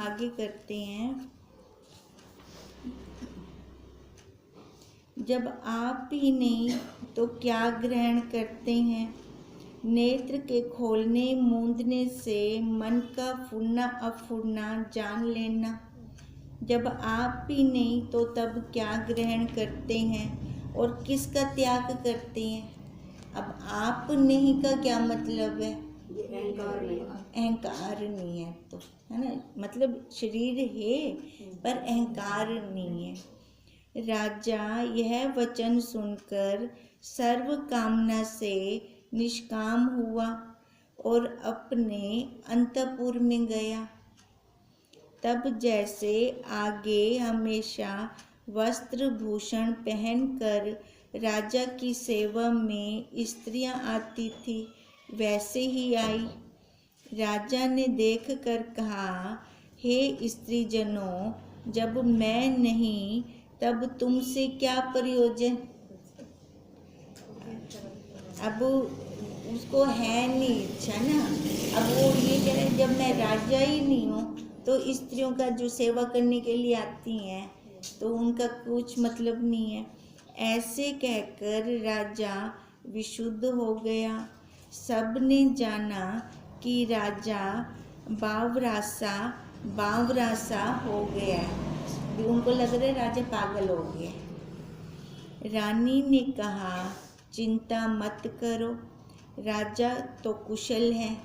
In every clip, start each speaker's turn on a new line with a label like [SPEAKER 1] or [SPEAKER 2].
[SPEAKER 1] आगे करते हैं। जब आप ही नहीं तो क्या ग्रहण करते हैं? नेत्र के खोलने मूंदने से मन का फुरना अफुरना जान लेना। जब आप ही नहीं तो तब क्या ग्रहण करते हैं और किसका त्याग करते हैं? अब आप नहीं का क्या मतलब है? अहंकार नहीं है, तो है ना, मतलब शरीर है पर अहंकार नहीं है। राजा यह वचन सुनकर सर्व कामना से निष्काम हुआ और अपने अंतपुर में गया। तब जैसे आगे हमेशा वस्त्र भूषण पहनकर राजा की सेवा में स्त्रियां आती थी, वैसे ही आई। राजा ने देख कर कहा, हे स्त्री जनों, जब मैं नहीं तब तुमसे क्या प्रयोजन? अब उसको है नहीं इच्छा ना, अब वो ये कह रहे जब मैं राजा ही नहीं हूँ तो स्त्रियों का जो सेवा करने के लिए आती हैं तो उनका कुछ मतलब नहीं है। ऐसे कहकर राजा विशुद्ध हो गया। सबने जाना कि राजा बावरासा हो गया। उनको लग रहा है राजा पागल हो गया। रानी ने कहा, चिंता मत करो, राजा तो कुशल है।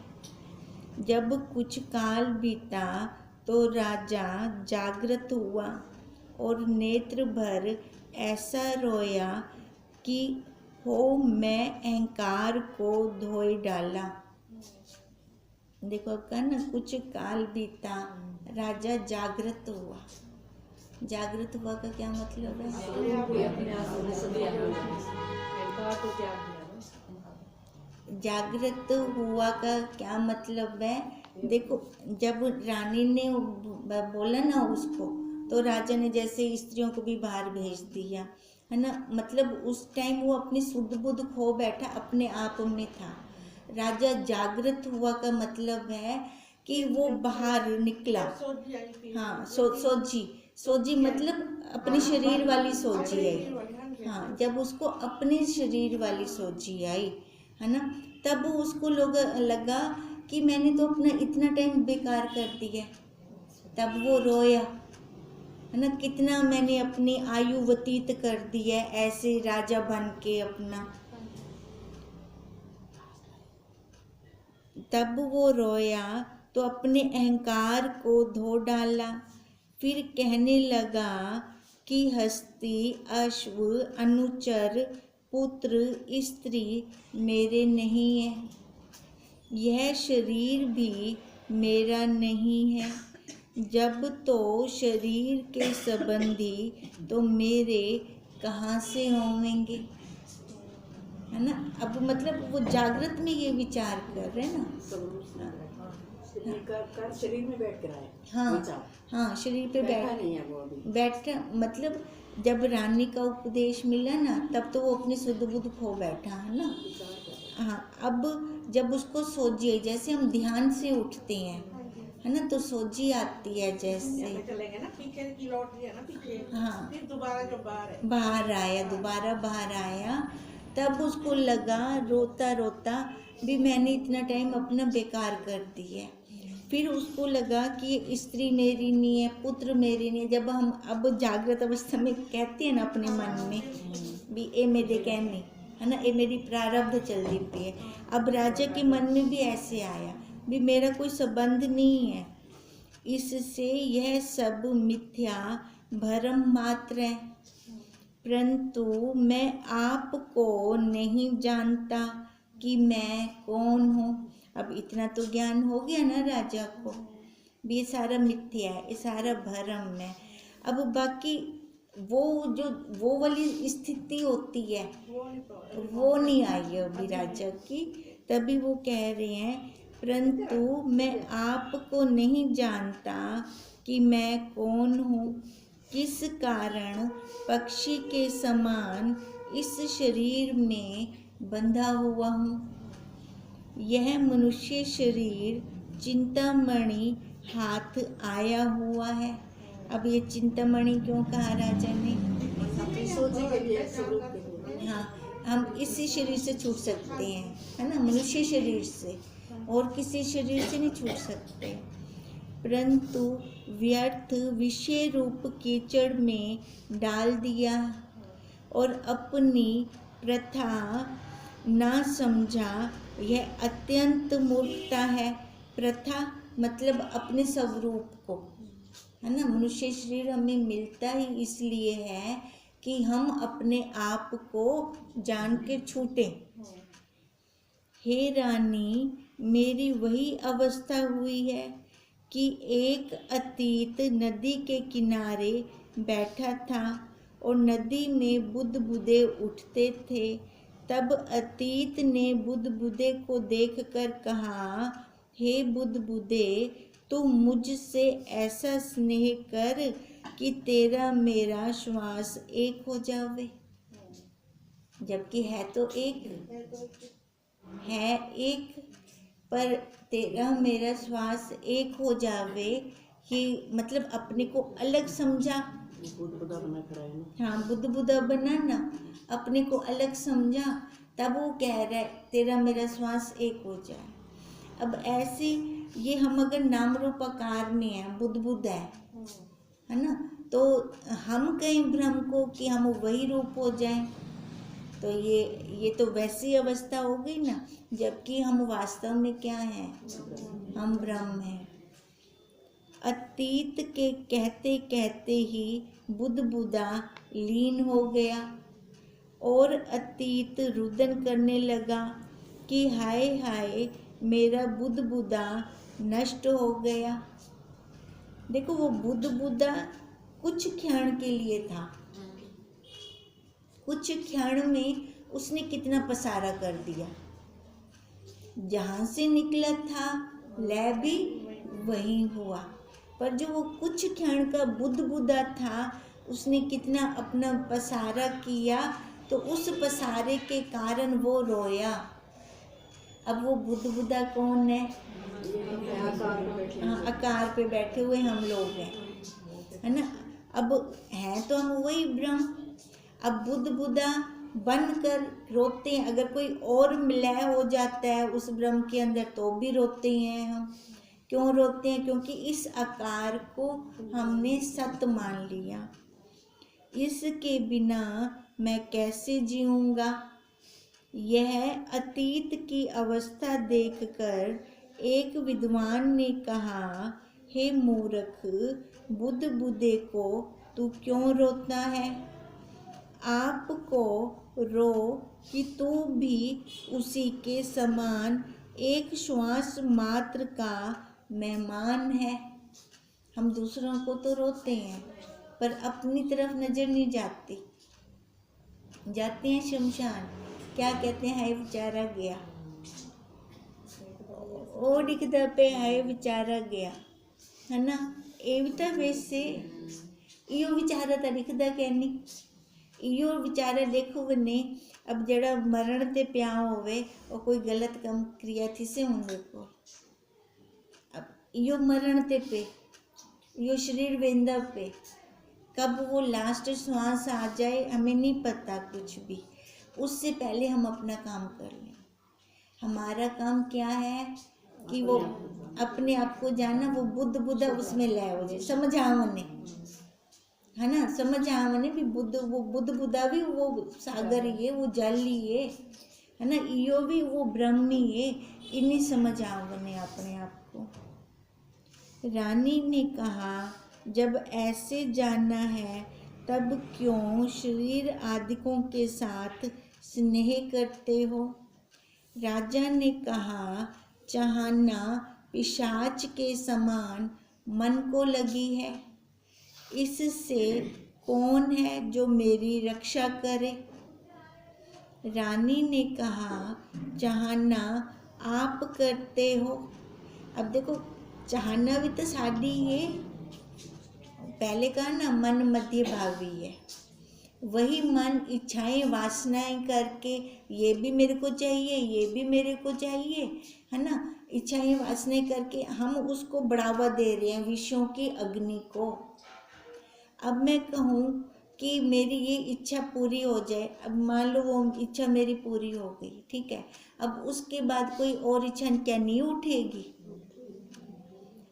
[SPEAKER 1] जब कुछ काल बीता तो राजा जागृत हुआ और नेत्र भर ऐसा रोया कि हो मैं अहंकार को धोए डाला। देखो अब कहा ना, कुछ काल बीता राजा जागृत हुआ। जागृत हुआ का क्या मतलब है? जागृत हुआ का क्या मतलब है? देखो जब रानी ने बोला ना उसको, तो राजा ने जैसे स्त्रियों को भी बाहर भेज दिया, है ना, मतलब उस टाइम वो अपनी शुद्ध बुद्ध खो बैठा, अपने आप में था। राजा जागृत हुआ का मतलब है कि वो बाहर निकला। हाँ, सोजी मतलब अपने शरीर वाली सोजी आई। हाँ, जब उसको अपने शरीर वाली सोजी आई, है ना, तब उसको लगा कि मैंने तो अपना इतना टाइम बेकार कर दिया। तब वो रोया, है ना, कितना मैंने अपनी आयु व्यतीत कर दी है ऐसे राजा बन के अपना। तब वो रोया तो अपने अहंकार को धो डाला। फिर कहने लगा कि हस्ती, अश्व, अनुचर, पुत्र, स्त्री मेरे नहीं है। यह शरीर भी मेरा नहीं है। जब तो शरीर के संबंधी तो मेरे कहाँ से होंगे, है ना। अब मतलब वो जागृत में ये विचार कर रहे हैं ना।
[SPEAKER 2] शरीर में बैठ कर आए।
[SPEAKER 1] हाँ, शरीर पे बैठा मतलब जब रानी का उपदेश मिला ना, तब तो वो अपनी शुद्ध बुद्ध खो बैठा, है ना। हाँ, अब जब उसको सोजी आई, जैसे हम ध्यान से उठते हैं, है ना, तो सोजी आती है जैसे।
[SPEAKER 2] चलेंगे ना, पीछे की लौट गया ना पीछे।
[SPEAKER 1] हाँ,
[SPEAKER 2] फिर दोबारा जब
[SPEAKER 1] दोबारा बाहर आया, तब उसको लगा रोता रोता भी मैंने इतना टाइम अपना बेकार कर दिया। फिर उसको लगा कि ये स्त्री मेरी नहीं है, पुत्र मेरी नहीं है। जब हम अब जागृत अवस्था में कहते हैं ना अपने मन में भी ए मेरे कहने, है ना, ये मेरी प्रारब्ध चल रही है। अब राजा के मन में भी ऐसे आया भी मेरा कोई संबंध नहीं है, इससे यह सब मिथ्या भ्रम मात्र है। परंतु मैं आपको नहीं जानता कि मैं कौन हूँ। अब इतना तो ज्ञान हो गया ना राजा को भी ये सारा मिथ्या है, ये सारा भ्रम है। अब बाकी वो वाली स्थिति होती है वो नहीं आई है अभी राजा की। तभी वो कह रहे हैं, परंतु मैं आपको नहीं जानता कि मैं कौन हूँ, किस कारण पक्षी के समान इस शरीर में बंधा हुआ हूँ। यह मनुष्य शरीर चिंतामणि हाथ आया हुआ है। अब ये चिंतामणि क्यों कहा राजा ने?
[SPEAKER 2] अपनी सोची के लिए स्वरूप के लिए।
[SPEAKER 1] हाँ, हम इसी शरीर से छूट सकते हैं, है ना, मनुष्य शरीर से, और किसी शरीर से नहीं छूट सकते। परंतु व्यर्थ विषय रूप कीचड़ में डाल दिया और अपनी प्रथा ना समझा, यह अत्यंत मूर्खता है। प्रथा मतलब अपने स्वरूप को, है ना। मनुष्य शरीर हमें मिलता ही इसलिए है कि हम अपने आप को जान के छूटें। हे रानी, मेरी वही अवस्था हुई है कि एक अतीत नदी के किनारे बैठा था और नदी में बुदबुदे उठते थे। तब अतीत ने बुदबुदे को देखकर कहा, हे बुदबुदे, तू मुझसे ऐसा स्नेह कर कि तेरा मेरा श्वास एक हो जावे। जबकि है तो एक, है एक, पर तेरा मेरा श्वास एक हो जावे, कि मतलब अपने को अलग समझा।
[SPEAKER 2] बुद्धा बना खड़ा है ना।
[SPEAKER 1] हाँ, बुद्धा बना ना, अपने को अलग समझा, तब वो कह रहा है तेरा मेरा श्वास एक हो जाए। अब ऐसे ये हम अगर नाम रूप आकार में है, बुद्ध है ना, तो हम कहीं भ्रम को कि हम वही रूप हो जाएं, तो ये तो वैसी अवस्था हो गई ना, जबकि हम वास्तव में क्या हैं? हम ब्रह्म हैं। अतीत के कहते कहते ही बुदबुदा लीन हो गया और अतीत रुदन करने लगा कि हाय हाय, मेरा बुदबुदा नष्ट हो गया। देखो, वो बुदबुदा कुछ क्षण के लिए था, कुछ क्षण में उसने कितना पसारा कर दिया। जहाँ से निकला था लय भी वही हुआ, पर जो वो कुछ क्षण का बुदबुदा था, उसने कितना अपना पसारा किया, तो उस पसारे के कारण वो रोया। अब वो बुदबुदा कौन है? हाँ, आकार पे बैठे हुए हम लोग हैं, है ना। अब हैं तो हम वही ब्रह्म। अब बुदबुदा बनकर रोते हैं। अगर कोई और लय हो जाता है उस ब्रह्म के अंदर तो भी रोते हैं हम। क्यों रोते हैं? क्योंकि इस आकार को हमने सत्य मान लिया। इसके बिना मैं कैसे जीऊँगा? यह अतीत की अवस्था देखकर एक विद्वान ने कहा, हे मूर्ख, बुदबुदे को तू क्यों रोता है? आपको रो कि तू भी उसी के समान एक श्वास मात्र का मेहमान है। हम दूसरों को तो रोते हैं, पर अपनी तरफ नजर नहीं जाती। जाते हैं शमशान, क्या कहते हैं? हाय बेचारा गया, ओ दिखदा पे हाय बेचारा गया, है ना। ये भी तो वैसे इो बेचारा तो दिखदा कहनी, इो बेचारा देखो बने। अब जड़ा मरण ते पिया होवे और कोई गलत काम क्रिया थी से होंगे को, अब इो मरण ते पे, इो शरीर वेंदा पे, कब वो लास्ट श्वास आ जाए हमें नहीं पता कुछ भी। उससे पहले हम अपना काम कर लें। हमारा काम क्या है कि वो अपने आप को जाना, वो बुद्धा उसमें लय हो जाए। समझ आवने, है ना, समझ आवने भी वो बुद्धा भी वो सागर ही है, वो जल ही है ना, इो भी वो ब्रह्म ही है। इन्हीं समझ आवने अपने आप को। रानी ने कहा, जब ऐसे जानना है तब क्यों शरीर आदिकों के साथ स्नेह करते हो? राजा ने कहा, चाहना पिशाच के समान मन को लगी है। इससे कौन है जो मेरी रक्षा करे? रानी ने कहा, चाहना आप करते हो। अब देखो, चाहना भी तो साड़ी है। पहले कहा ना, मन मध्य भावी है। वही मन इच्छाएं वासनाएं करके ये भी मेरे को चाहिए, ये भी मेरे को चाहिए, है ना, इच्छाएं वासनाएं करके हम उसको बढ़ावा दे रहे हैं, विषयों की अग्नि को। अब मैं कहूँ कि मेरी ये इच्छा पूरी हो जाए, अब मान लो वो इच्छा मेरी पूरी हो गई, ठीक है, अब उसके बाद कोई और इच्छा क्या नहीं उठेगी?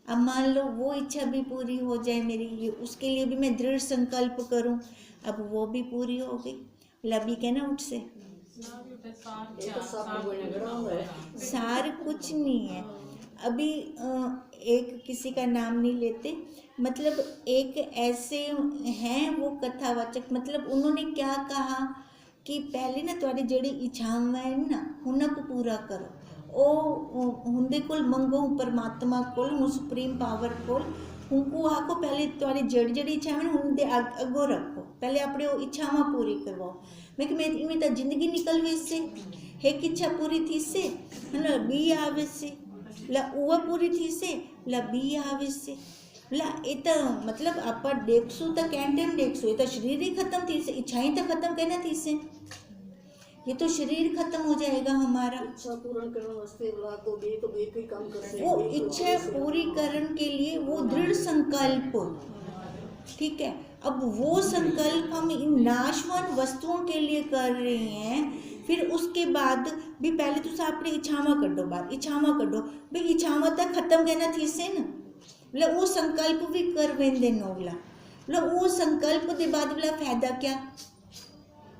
[SPEAKER 1] अब मान लो वो इच्छा भी पूरी हो जाए मेरी, ये उसके लिए भी मैं दृढ़ संकल्प करूं, अब वो भी पूरी हो गई, लबी के ना उठ से।
[SPEAKER 2] ये तो सब बनेगा है।
[SPEAKER 1] सार कुछ नहीं है। अभी एक किसी का नाम नहीं लेते, मतलब एक ऐसे हैं वो कथावाचक, मतलब उन्होंने क्या कहा कि पहले ना तुम्हारी जड़ी इच्छावां है ना उन्हें को पूरा करो, ਉਹ ਹੁੰਦੇ ਕੋਲ ਮੰਗੋ परमात्मा ਕੋਲ, हूँ सुप्रीम पावर ਕੋਲ, उनको आखो पहले तुम्हारी जड़ी जड़ी इच्छावां उनके अगो रखो, पहले अपने वो इच्छावां पूरी करवाओ। मैं कि इनमें तो जिंदगी निकल वे से, एक इच्छा पूरी थी से है ना, बी आवे से ला वो पूरी थी से ला बी आवे से ला, ये तो मतलब आप देखसू तो कैन टाइम देखसू, ये तो शरीर ही खत्म थी से, इच्छाएं तो खत्म कहना थी से, ये तो शरीर खत्म हो जाएगा हमारा।
[SPEAKER 2] इच्छा पूर्ण करने वास्ते बोला तो बे कोई काम कर सकते,
[SPEAKER 1] वो इच्छा पूरी करने के लिए वो दृढ़ संकल्प, ठीक है, अब वो संकल्प हम इन नाशवान वस्तुओं के लिए कर रहे हैं, फिर उसके बाद भी पहले तो अपनी इच्छावां कड्डो, बाहर इच्छावां कड्डो, भाई इच्छावां तक खत्म कहना थी से न, मतलब वो संकल्प भी कर वेंदे नो बोला, मतलब वो संकल्प के बाद बोला फायदा क्या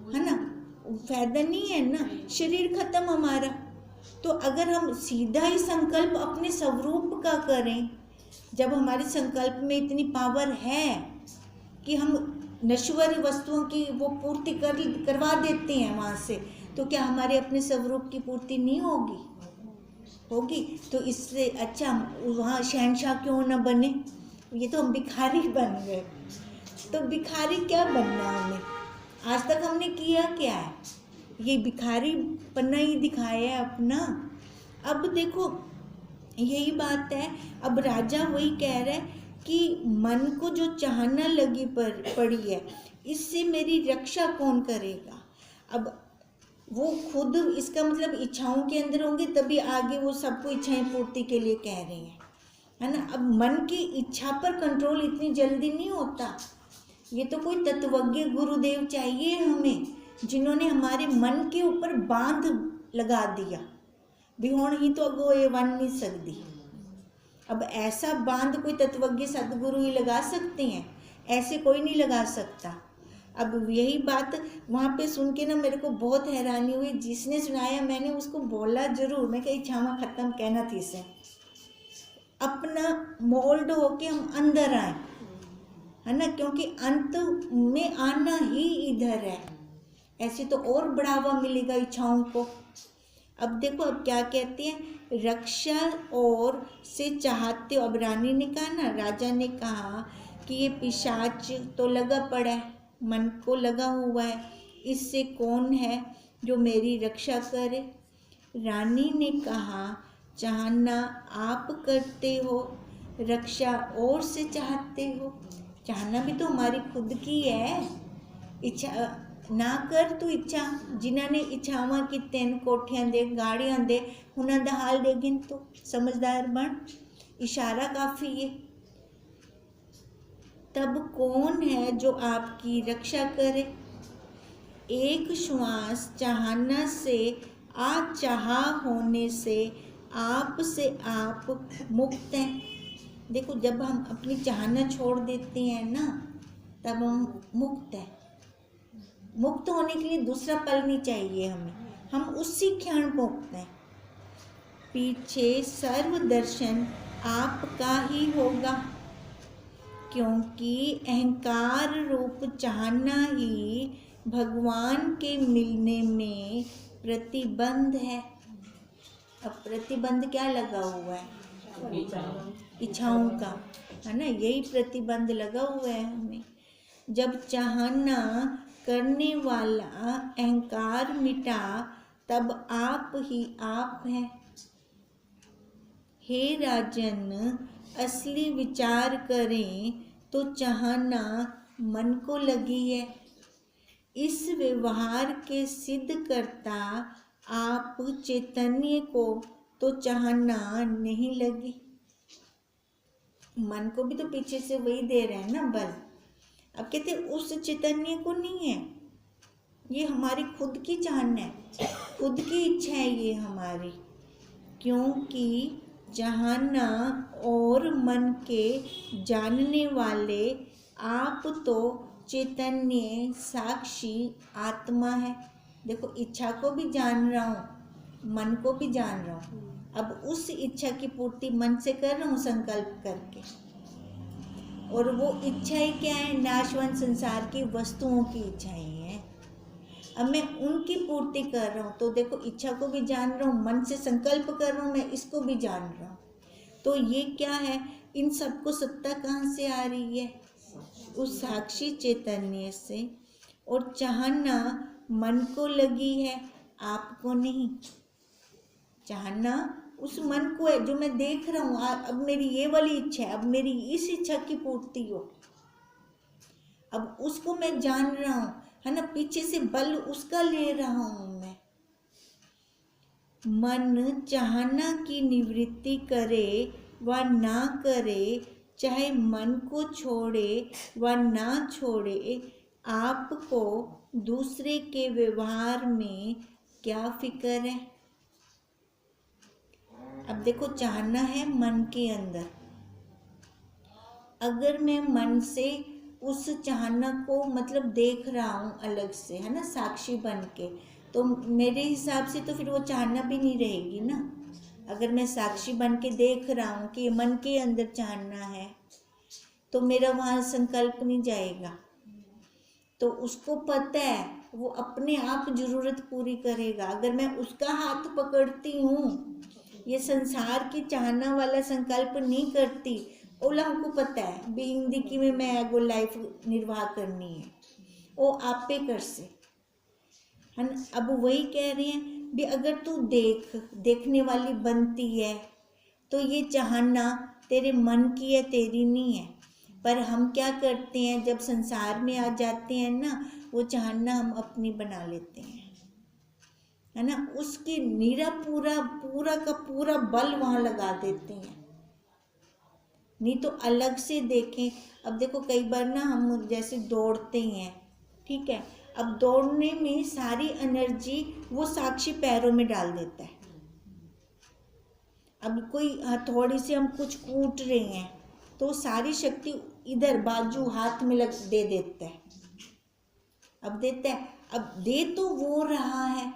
[SPEAKER 1] है ना, फायदा नहीं है ना, शरीर खत्म हमारा। तो अगर हम सीधा ही संकल्प अपने स्वरूप का करें, जब हमारे संकल्प में इतनी पावर है कि हम नश्वर वस्तुओं की वो पूर्ति करवा देते हैं वहाँ से, तो क्या हमारे अपने स्वरूप की पूर्ति नहीं होगी? होगी। तो इससे अच्छा वहाँ शहंशाह क्यों न बने, ये तो हम भिखारी बन गए। तो भिखारी क्या बनना हमें? आज तक हमने किया क्या है? ये भिखारी पन्ना ही दिखाया है अपना। अब देखो यही बात है, अब राजा वही कह रहा है कि मन को जो चाहना लगी पड़ी है, इससे मेरी रक्षा कौन करेगा? अब वो खुद, इसका मतलब इच्छाओं के अंदर होंगे तभी आगे वो सबको इच्छाएं पूर्ति के लिए कह रहे हैं, है ना। अब मन की इच्छा पर कंट्रोल इतनी जल्दी नहीं होता, ये तो कोई तत्वज्ञ गुरुदेव चाहिए हमें, जिन्होंने हमारे मन के ऊपर बांध लगा दिया भी होण ही तो अगो ये बन नहीं सकती। अब ऐसा बांध कोई तत्वज्ञ सदगुरु ही लगा सकते हैं, ऐसे कोई नहीं लगा सकता। अब यही बात वहाँ पे सुन के ना मेरे को बहुत हैरानी हुई, जिसने सुनाया मैंने उसको बोला जरूर, मैं कही इच्छावां खत्म कहना थी से, अपना मोल्ड होके हम अंदर आए, है ना, क्योंकि अंत में आना ही इधर है, ऐसे तो और बढ़ावा मिलेगा इच्छाओं को। अब देखो अब क्या कहते हैं, रक्षा और से चाहते हो। अब रानी ने कहा ना, राजा ने कहा कि ये पिशाच तो लगा पड़ा है, मन को लगा हुआ है, इससे कौन है जो मेरी रक्षा करे? रानी ने कहा चाहना आप करते हो, रक्षा और से चाहते हो। चाहना भी तो हमारी खुद की है, इच्छा ना कर तू इच्छा, जिन्होंने इच्छावां की तेन कोठियां दे गाड़ियां दे, उन्होंने दा हाल देगिन तो समझदार बन, इशारा काफ़ी है। तब कौन है जो आपकी रक्षा करे? एक श्वास चाहना से आचाह होने से आप मुक्त हैं। देखो जब हम अपनी चाहना छोड़ देते हैं ना, तब हम मुक्त हैं। मुक्त होने के लिए दूसरा पल नहीं चाहिए हमें, हम उसी क्षण मुक्त हैं। पीछे सर्व दर्शन आपका ही होगा, क्योंकि अहंकार रूप चाहना ही भगवान के मिलने में प्रतिबंध है। अब प्रतिबंध क्या लगा हुआ है? इच्छाओं का, है ना, यही प्रतिबंध लगा हुआ है हमें। जब चाहना करने वाला अहंकार मिटा, तब आप ही आप हैं। हे राजन, असली विचार करें तो चाहना मन को लगी है। इस व्यवहार के सिद्ध करता आप चैतन्य को तो चाहना नहीं लगी। मन को भी तो पीछे से वही दे रहे हैं ना बल। अब कहते उस चैतन्य को नहीं है, ये हमारी खुद की चाहना है, खुद की इच्छा है ये हमारी, क्योंकि चाहना और मन के जानने वाले आप तो चैतन्य साक्षी आत्मा है। देखो इच्छा को भी जान रहा हूँ, मन को भी जान रहा हूँ। अब उस इच्छा की पूर्ति मन से कर रहा हूँ संकल्प करके, और वो इच्छाएं क्या है? नाशवान संसार की वस्तुओं की इच्छाएं हैं। अब मैं उनकी पूर्ति कर रहा हूँ, तो देखो इच्छा को भी जान रहा हूँ, मन से संकल्प कर रहा हूँ, मैं इसको भी जान रहा हूँ। तो ये क्या है? इन सबको सत्ता कहाँ से आ रही है? उस साक्षी चैतन्य से। और चाहना मन को लगी है, आपको नहीं। चाहना उस मन को है जो मैं देख रहा हूँ, अब मेरी ये वाली इच्छा है, अब मेरी इस इच्छा की पूर्ति हो, अब उसको मैं जान रहा हूँ, है ना, पीछे से बल उसका ले रहा हूँ मैं। मन चाहना की निवृत्ति करे व ना करे, चाहे मन को छोड़े व ना छोड़े, आपको दूसरे के व्यवहार में क्या फिक्र है? अब देखो चाहना है मन के अंदर, अगर मैं मन से उस चाहना को मतलब देख रहा हूँ अलग से, है ना, साक्षी बन के, तो मेरे हिसाब से तो फिर वो चाहना भी नहीं रहेगी ना। अगर मैं साक्षी बन के देख रहा हूँ कि मन के अंदर चाहना है, तो मेरा वहाँ संकल्प नहीं जाएगा। तो उसको पता है वो अपने आप जरूरत पूरी करेगा। अगर मैं उसका हाथ पकड़ती हूँ, ये संसार की चाहना वाला संकल्प नहीं करती, ओला हमको पता है भी जिंदगी में मैं एगो लाइफ निर्वाह करनी है, वो आप पे कर से, है ना। अब वही कह रहे हैं भी अगर तू देखने वाली बनती है, तो ये चाहना तेरे मन की है, तेरी नहीं है। पर हम क्या करते हैं, जब संसार में आ जाते हैं ना, वो चाहना हम अपनी बना लेते हैं, है ना, उसकी नीरा पूरा का पूरा बल वहाँ लगा देते हैं। नहीं तो अलग से देखें। अब देखो कई बार ना हम जैसे दौड़ते हैं, ठीक है, अब दौड़ने में सारी एनर्जी वो साक्षी पैरों में डाल देता है। अब कोई हथौड़ी से हम कुछ कूट रहे हैं, तो सारी शक्ति इधर बाजू हाथ में दे देता है। अब देता है, अब दे तो वो रहा है,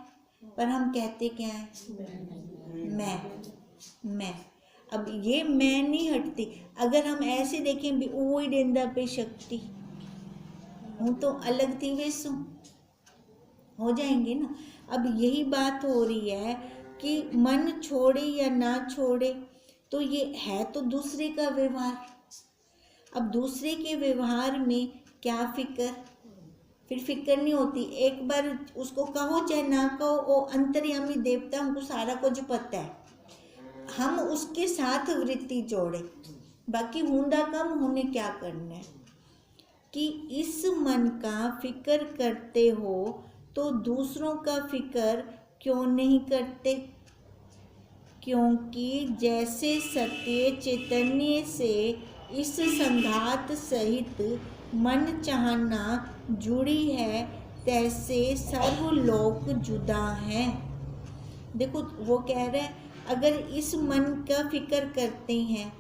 [SPEAKER 1] पर हम कहते क्या है? मैं। अब ये मैं नहीं हटती। अगर हम ऐसे देखें भी वो ही देंदा पे शक्ति हूँ, तो अलग थी वे सो हो जाएंगे ना। अब यही बात हो रही है कि मन छोड़े या ना छोड़े, तो ये है तो दूसरे का व्यवहार। अब दूसरे के व्यवहार में क्या फिक्र? फिर फिक्र नहीं होती। एक बार उसको कहो चाहे ना कहो, वो अंतर्यामी देवता हमको सारा कुछ पता है, हम उसके साथ वृत्ति जोड़े, बाकी हुंदा कम होने क्या करना है। कि इस मन का फिक्र करते हो तो दूसरों का फिक्र क्यों नहीं करते? क्योंकि जैसे सत्य चैतन्य से इस संघात सहित मन चाहना जुड़ी है, तैसे सर्वलोक जुदा है। देखो वो कह रहा है अगर इस मन का फिक्र करते हैं,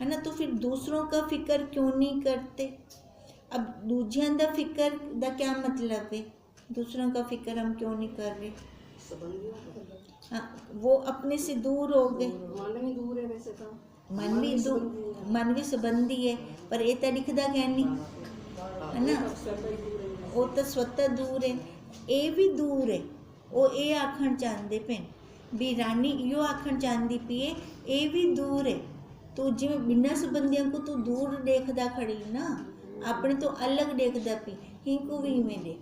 [SPEAKER 1] है ना, तो फिर दूसरों का फिक्र क्यों नहीं करते? अब दूजियां दा फिक्र दा क्या मतलब है? दूसरों का फिक्र हम क्यों नहीं कर रहे? हाँ, वो अपने से दूर हो गए।
[SPEAKER 2] मन भी दूर है वैसे तो,
[SPEAKER 1] मन भी संबंधी है, पर ये तो दिखदा क्या नहीं, है ना, वो तो स्वतः दूर है, ये भी दूर है। वो ये आखण चाहते पे भी रानी यो आखण चाहती पिए, ये भी दूर है। तो जिवें बिना संबंधियों को तो दूर देखदा खड़ी ना, अपने तो अलग देखदा पी, हिंको भी में देख,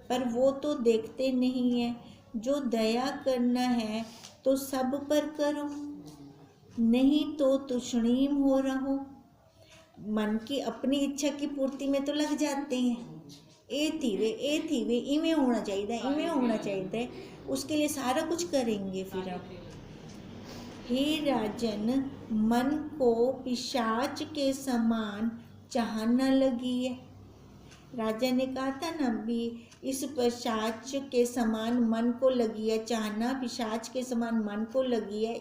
[SPEAKER 1] पर वो तो देखते नहीं है। जो दया करना है तो सब पर करो, नहीं तो तुष्णीम हो रहो। मन की अपनी इच्छा की पूर्ति में तो लग जाते हैं, ए थी वे इवें होना चाहिए, उसके लिए सारा कुछ करेंगे फिर हम, हे राजन, मन को पिशाच के समान चाहना लगी है। राजा ने कहा था ना भी इस पिशाच के समान मन को लगी है चाहना, पिशाच के समान मन को लगी है,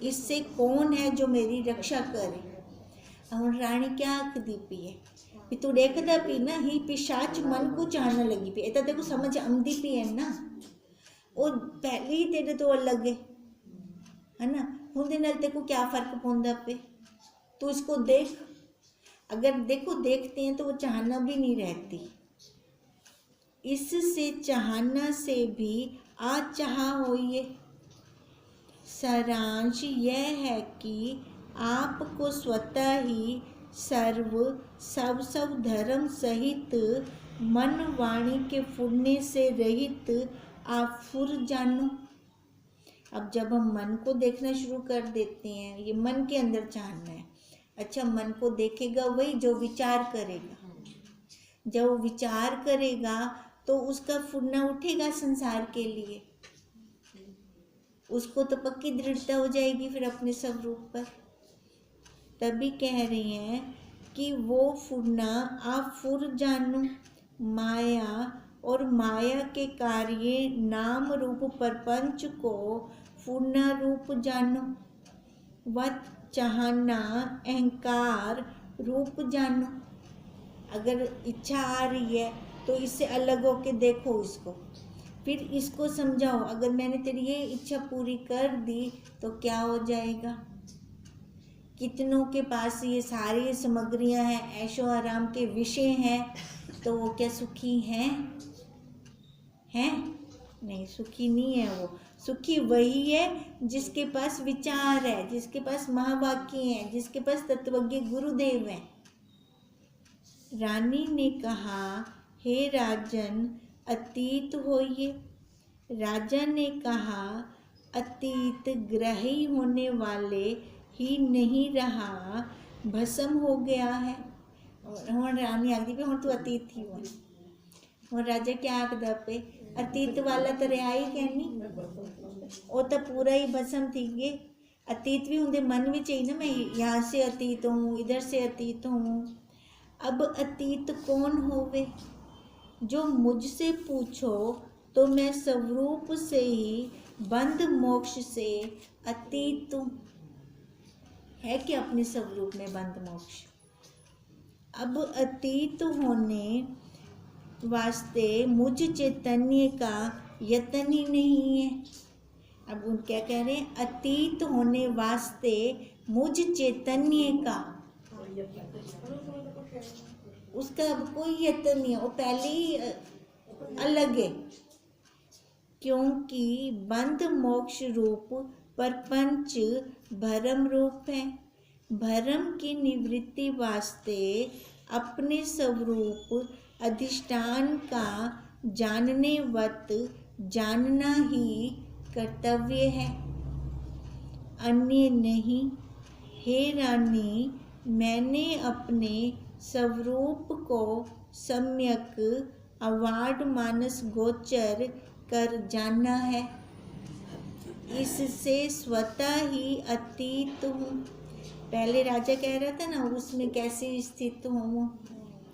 [SPEAKER 1] इससे कौन है जो मेरी रक्षा करे। और रानी क्या आखदी पी है भी तू देखदा पी ना ही पिशाच मन को चाहना लगी पी, इतना तेको समझ आंदी पी है ना। वो पहले ही तेरे तो अलग है ना, उनके नाल तेको क्या फर्क पौंदा पे। तू इसको देख, अगर देखो देखते हैं तो वो चाहना भी नहीं रहती। इससे चाहना से भी अचाह होइए। सारांश यह है कि आपको स्वतः ही सब धर्म सहित मन वाणी के फुरने से रहित आप फुर जानो। अब जब हम मन को देखना शुरू कर देते हैं, ये मन के अंदर चाहना है। अच्छा, मन को देखेगा वही जो विचार करेगा। जब वो विचार करेगा तो उसका फुरना उठेगा संसार के लिए, उसको तो पक्की दृढ़ता हो जाएगी फिर अपने स्वरूप पर। तभी कह रहे हैं कि वो फुरना आप फुर जानो। माया और माया के कार्य नाम रूप प्रपंच को फुरना रूप जानो। वत चाहना अहंकार रूप जानो। अगर इच्छा आ रही है तो इससे अलग होके देखो इसको, फिर इसको समझाओ अगर मैंने तेरी ये इच्छा पूरी कर दी तो क्या हो जाएगा। कितनों के पास ये सारी सामग्रियां हैं, ऐशो आराम के विषय हैं, तो वो क्या सुखी हैं? नहीं, सुखी नहीं है। वो सुखी वही है जिसके पास विचार है, जिसके पास महावाक्य है, जिसके पास तत्वज्ञ गुरुदेव हैं। रानी ने कहा, हे राजन, अतीत होइए। राजा ने कहा, अतीत ग्रही होने वाले ही नहीं रहा, भस्म हो गया है। और रानी आखदी भी हुण तू अतीत ही हो। और राजा क्या आखदा पे, अतीत वाला तो रहा ही कहनी, वो तो पूरा ही भस्म थी गए। अतीत भी उनके मन में ही ना, मैं यहाँ से अतीत हूँ, इधर से अतीत हूँ। अब अतीत कौन होवे? जो मुझसे पूछो तो मैं स्वरूप से ही बंध मोक्ष से अतीत हूँ। है कि अपने स्वरूप में बंध मोक्ष। अब अतीत होने वास्ते मुझ चैतन्य का यत्न ही नहीं है। अब उन क्या कह रहे हैं, अतीत होने वास्ते मुझ चैतन्य का, उसका अब कोई यत्न नहीं है, वो पहले ही अलग है। क्योंकि बंध मोक्ष रूप प्रपंच भरम रूप है। भरम की निवृत्ति वास्ते अपने स्वरूप अधिष्ठान का जानने वत जानना ही कर्तव्य है, अन्य नहीं। हे रानी, मैंने अपने स्वरूप को सम्यक अवार्ड मानस गोचर कर जाना है। इससे स्वतः ही अतीत हूँ। पहले राजा कह रहा था ना, उसमें कैसे स्थित हूँ,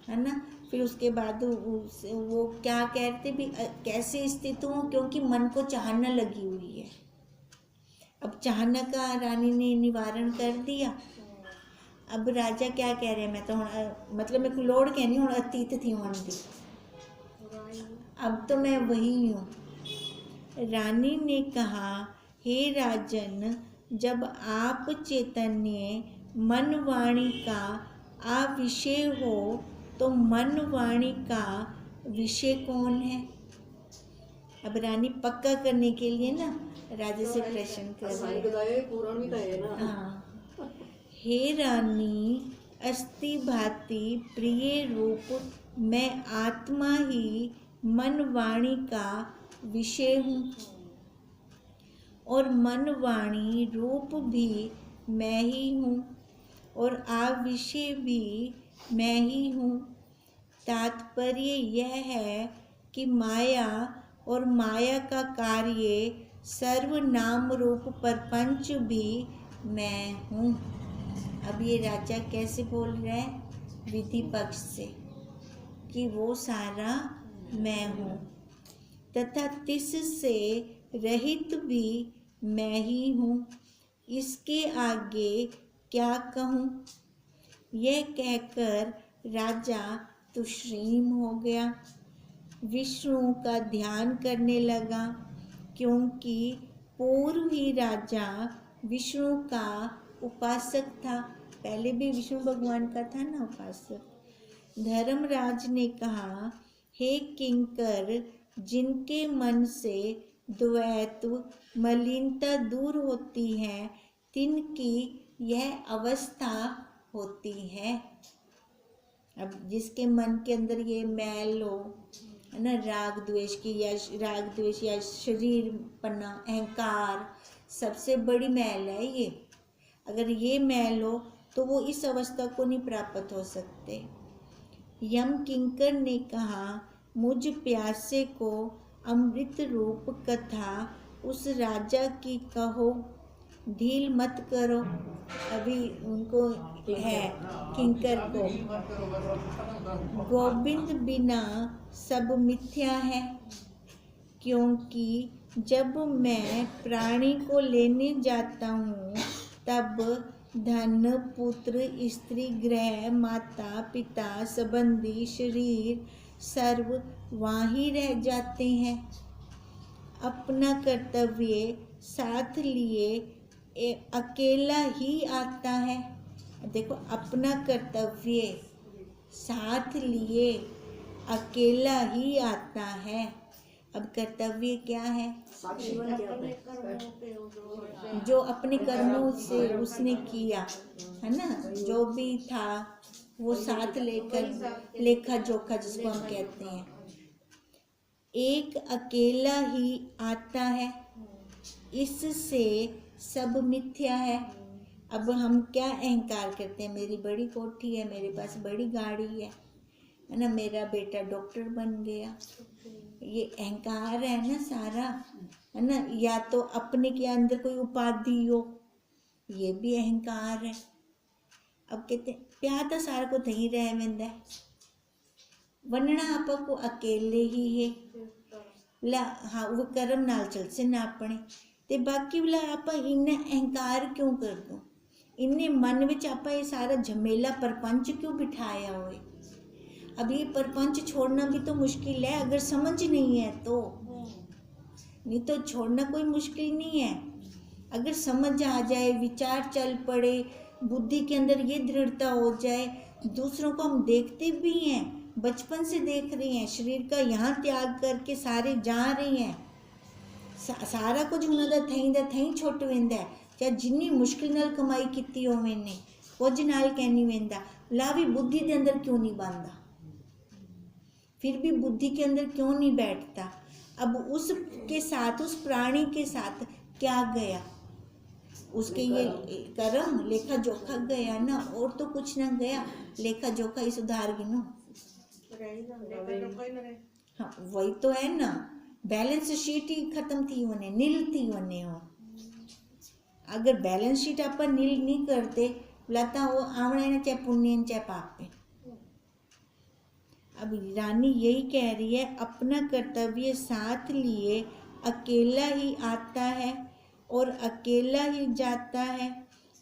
[SPEAKER 1] है ना। फिर उसके बाद वो क्या कहते भी कैसे स्थित हूँ, क्योंकि मन को चाहना लगी हुई है। अब चाहना का रानी ने निवारण कर दिया। अब राजा क्या कह रहे हैं, मैं तो मतलब मैं लोड़ कहनी हूँ, अतीत थी हूँ दी, अब तो मैं वही हूँ। रानी ने कहा, हे राजन, जब आप चैतन्य मन वाणी का अविषय हो तो मन वाणी का विषय कौन है? अब रानी पक्का करने के लिए ना राजा से प्रश्न कर रही है। हाँ, हे रानी, अस्ति भांति प्रिय रूप मैं आत्मा ही मन वाणी का विषय हूँ, और मन वाणी रूप भी मैं ही हूँ, और अविषय भी मैं ही हूँ। तात्पर्य यह है कि माया और माया का कार्य सर्व नाम रूप प्रपंच भी मैं हूँ। अब ये राजा कैसे बोल रहा है? विधि पक्ष से, कि वो सारा मैं हूँ, तथा तिस से रहित भी मैं ही हूँ। इसके आगे क्या कहूँ? यह कहकर राजा तुश्रीम हो गया, विष्णु का ध्यान करने लगा, क्योंकि पूर्व ही राजा विष्णु का उपासक था। पहले भी विष्णु भगवान का था ना उपासक। धर्मराज ने कहा, हे किंकर, जिनके मन से द्वैत मलिनता दूर होती है, तिनकी यह अवस्था होती है। अब जिसके मन के अंदर ये मैल हो, है ना, राग द्वेष की, या राग द्वेष या शरीर पना, अहंकार, सबसे बड़ी मैल है ये। अगर ये मैल हो तो वो इस अवस्था को नहीं प्राप्त हो सकते। यम किंकर ने कहा, मुझ प्यासे को अमृत रूप कथा उस राजा की कहो, ढील मत करो। अभी उनको है किंकर को, गोविंद बिना सब मिथ्या है, क्योंकि जब मैं प्राणी को लेने जाता हूँ तब धन, पुत्र, स्त्री, गृह, माता पिता, संबंधी, शरीर सर्व वहीं रह जाते हैं। अपना कर्तव्य साथ लिए अकेला ही आता है। देखो, अपना कर्तव्य साथ लिए अकेला ही आता है। अब कर्तव्य क्या है?
[SPEAKER 2] जीवन क्या है?
[SPEAKER 1] जो अपने कर्मों से उसने किया है ना, जो भी था वो साथ लेकर, लेखा जोखा जिसको हम कहते हैं, एक अकेला ही आता है। इससे सब मिथ्या है। अब हम क्या अहंकार करते हैं? मेरी बड़ी कोठी है, मेरे पास बड़ी गाड़ी है ना, मेरा बेटा डॉक्टर बन गया, ये अहंकार है ना सारा, है ना। या तो अपने के अंदर कोई उपाधि हो, ये भी अहंकार है। अब कहते प्यार तो सारा को नहीं रह वेंदा है, वनना आपा को अकेले ही है ला। हाँ, वो कर्म नाल चल से ना अपने ते बाकी वाला आपा इन्ना अहंकार क्यों कर दो? इन्ने मन विच आपा ये सारा झमेला परपंच क्यों बिठाया हुए? अब ये परपंच छोड़ना भी तो मुश्किल है, अगर समझ नहीं है तो। नहीं तो छोड़ना कोई मुश्किल नहीं है। अगर समझ आ जाए, विचार चल पड़े, बुद्धि के अंदर ये दृढ़ता हो जाए, दूसरों को हम देखते भी हैं, बचपन से देख रहे हैं, शरीर का यहाँ त्याग करके सारे जा रहे हैं, सारा कुछ उन्होंने दा थई छुट वेंदा है। चाहे जिन्नी मुश्किल नाल कमाई की होवे ने, कुछ नाल कहनी वेंदा, ला भी बुद्धि के अंदर क्यों नहीं बनता? फिर भी बुद्धि के अंदर क्यों नहीं बैठता? अब उसके साथ, उस प्राणी के साथ क्या गया? उसके ये कर्म लेखा जोखा गया ना, और तो कुछ ना गया। लेखा जोखा ही सुधार गिनो। हाँ, वही तो है ना, बैलेंस शीट ही खत्म थी वने, नील थी वने हो। अगर बैलेंस शीट आप नील नहीं करते, लता वो आवड़े ना, चाहे पुण्य चाहे पाप पे। अब रानी यही कह रही है, अपना कर्तव्य साथ लिए अकेला ही आता है और अकेला ही जाता है,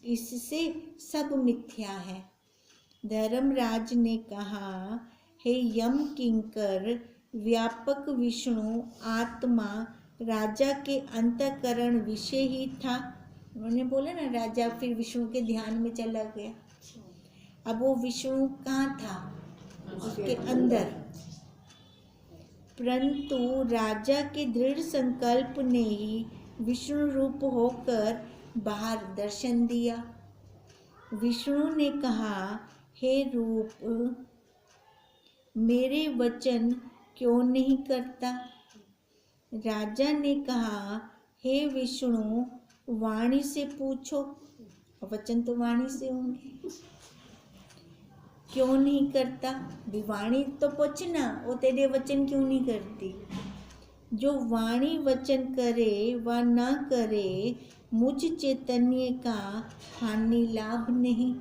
[SPEAKER 1] इससे सब मिथ्या है। धर्मराज ने कहा, हे यम किंकर, व्यापक विष्णु आत्मा राजा के अंतःकरण विषय ही था। उन्होंने बोला ना, राजा फिर विष्णु के ध्यान में चला गया। अब वो विष्णु कहाँ था? उसके अंदर। परंतु राजा के दृढ़ संकल्प ने ही विष्णु रूप होकर बाहर दर्शन दिया। विष्णु ने कहा, हे रूप, मेरे वचन क्यों नहीं करता? राजा ने कहा, हे विष्णु, वाणी से पूछो। वचन तो वाणी से होंगे, क्यों नहीं करता? वाणी तो पूछना, वो तेरे वचन क्यों नहीं करती? जो वाणी वचन करे व न करे, मुझ चैतन्य का हानि लाभ नहीं।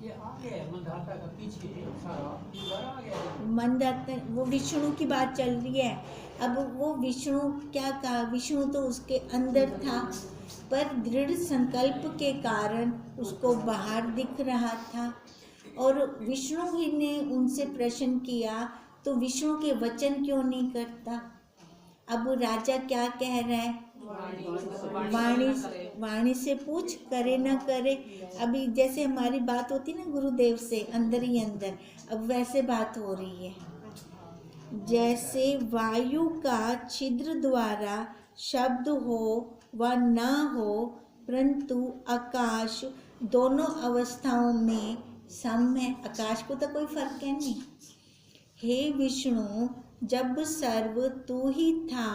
[SPEAKER 3] ये आ गया है मंदाता का पीछे सारा दोबारा आ गया है।
[SPEAKER 1] मंदाता वो विष्णु की बात चल रही है। अब वो विष्णु क्या कहा, विष्णु तो उसके अंदर था, पर दृढ़ संकल्प के कारण उसको बाहर दिख रहा था। और विष्णु ही ने उनसे प्रश्न किया तो विष्णु के वचन क्यों नहीं करता। अब राजा क्या कह रहा है, वाणी से पूछ, करे न करे। अभी जैसे हमारी बात होती ना गुरुदेव से अंदर ही अंदर, अब वैसे बात हो रही है। जैसे वायु का छिद्र द्वारा शब्द हो व न हो, परंतु आकाश दोनों अवस्थाओं में सम है। आकाश को तो कोई फर्क है नहीं। हे विष्णु, जब सर्व तू ही था,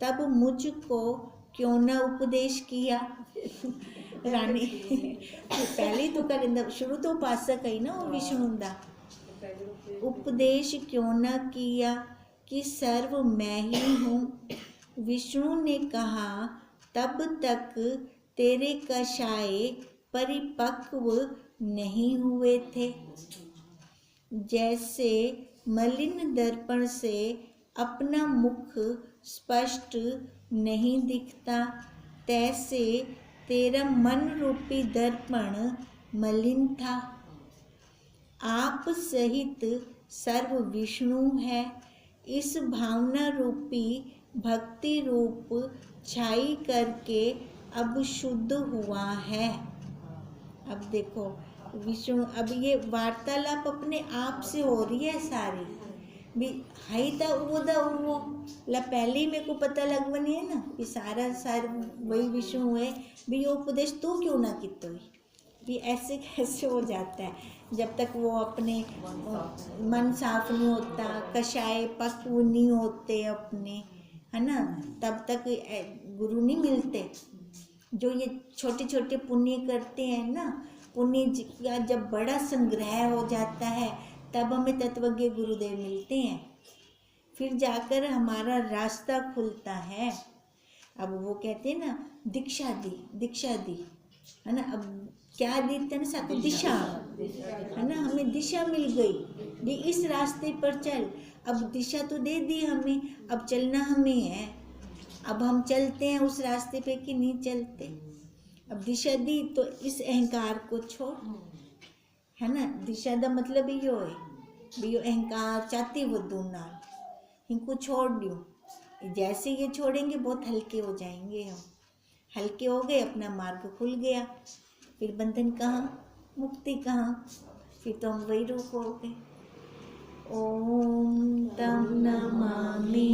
[SPEAKER 1] तब मुझको क्यों न उपदेश किया। रानी पहले तो कर, शुरू तो उपासक है ना वो विष्णु दा। उपदेश क्यों न किया कि सर्व मैं ही हूँ। विष्णु ने कहा, तब तक तेरे कषाय परिपक्व नहीं हुए थे। जैसे मलिन दर्पण से अपना मुख स्पष्ट नहीं दिखता, तैसे तेरा मन रूपी दर्पण मलिन था। आप सहित सर्व विष्णु है। इस भावना रूपी भक्ति रूप छाई करके अब शुद्ध हुआ है। अब देखो विष्णु, अब ये वार्तालाप अपने आप से हो रही है सारी भी। हाई था वो ला पहले ही मेरे को पता लगवनी है ना कि सारा वही विष्णु है भी। ये उपदेश तू क्यों ना कितो भी, ऐसे कैसे हो जाता है जब तक वो अपने मन साफ नहीं होता, कषाय पक्व नहीं होते अपने, है ना, तब तक गुरु नहीं मिलते। जो ये छोटे छोटे पुण्य करते हैं ना, पुण्य का जब बड़ा संग्रह हो जाता है तब हमें तत्वज्ञ गुरुदेव मिलते हैं, फिर जाकर हमारा रास्ता खुलता है। अब वो कहते हैं ना दीक्षा दी, है ना। अब क्या दी ना साको, दिशा, है ना। हमें दिशा मिल गई भी, इस रास्ते पर चल। अब दिशा तो दे दी हमें, अब चलना हमें है। अब हम चलते हैं उस रास्ते पे कि नहीं चलते। अब दिशा दी तो इस अहंकार को छोड़, है ना। दिशा का मतलब यो है भी, यो अहंकार चाहती वो दूना इनको छोड़ दूँ। जैसे ये छोड़ेंगे बहुत हल्के हो जाएंगे हम। हल्के हो गए, अपना मार्ग खुल गया, फिर बंधन कहाँ, मुक्ति कहाँ, फिर तो हम वही रूप हो गए। ओम तम नमामि